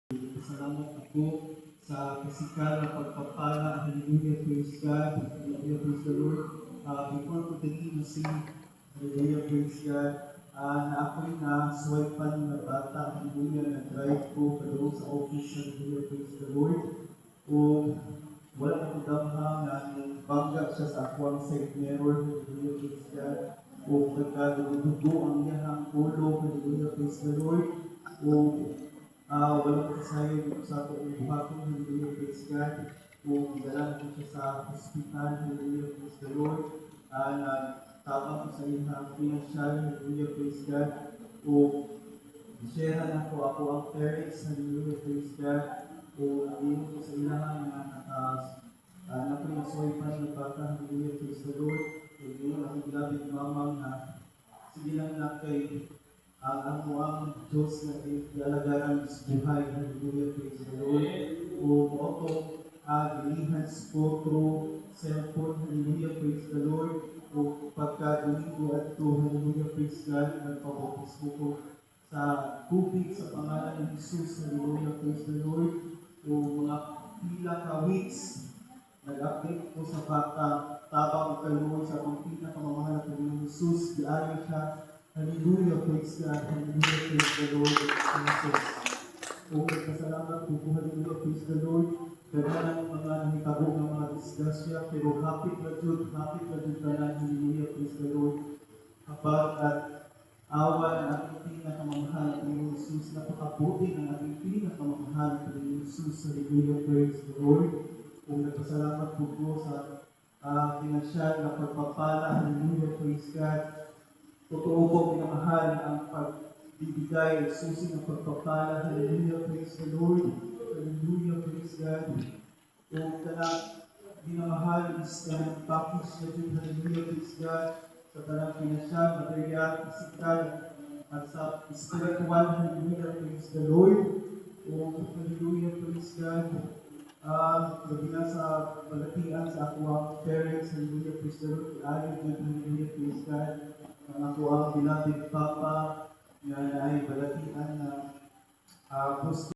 Salamat ako sa pisikal na pagpapala. Hallelujah, praise God. Hallelujah, praise the Lord. Before ko thinking na sing Hallelujah, praise God. Na ako'y na-swipan na bata. Hallelujah, na-drive ko doon sa office. Hallelujah, praise the Lord. Kung wala ko damhang na bangga siya sa akwang side mirror. Hallelujah, praise God. Kung pagkadugo ang iyahang ulo. Hallelujah, praise the Lord. Kung walang kasayo dito sa ating buhatong, hallelujah, praise God. Kung dalan ko siya sa hospital, hallelujah, praise the Lord. Nagtabang ko sa iyang financial, hallelujah, praise God. Kung sharehan ako ang parents, hallelujah, praise God. Kung naging ko sa ilahan na anak ko yung soypan na bata, hallelujah, praise the Lord. Kung yun, ang gilabit mamang na sige lang na kay ang ang Diyos na ialagaran sa buhay. Hallelujah, praise the Lord. Kung ako, gilihan ko through cellphone. Hallelujah, praise the Lord. Kung pagka-domingo at ito, hallelujah, praise God. Nagpapapos ko sa tubig sa pangalan ng Jesus. Hallelujah, praise the Lord. Kung mga pila ka weeks, nag-update ko sa bata, tabang kaluoy sa akong pinakamamahal na Panginoon Jesus. Diario siya. Hallelujah, praise God. Hallelujah, praise the Lord. Jesus. O nagpasalamat po po, hallelujah, praise the Lord. Kaya ng mga nahitabo ng mga disgrasya, pero happy na Diyod ka na, hallelujah, praise the Lord. Kapag at awa ng ating pinakamamahal na Panginoon Jesus, napakabuti ng ating pinakamamahal na Panginoon Jesus, hallelujah, praise the Lord. Kung nagpasalamat po po sa financial na pagpapala, hallelujah, praise God. Totoo po pinamahal ang pagbibigay, susi ng pagpapala. Hallelujah, praise the Lord. Hallelujah, praise God. Kung tanang pinamahal is kanang package na din, hallelujah, praise God. Sa tanang financial, material, physical, at sa spiritual, hallelujah, praise the Lord. Kung hallelujah, praise God. Labi na sa balatian sa ako ang parents, hallelujah, praise the Lord. Ayaw God, hallelujah, praise God. Ang ako ang beloved Papa, na ay balatian na gusto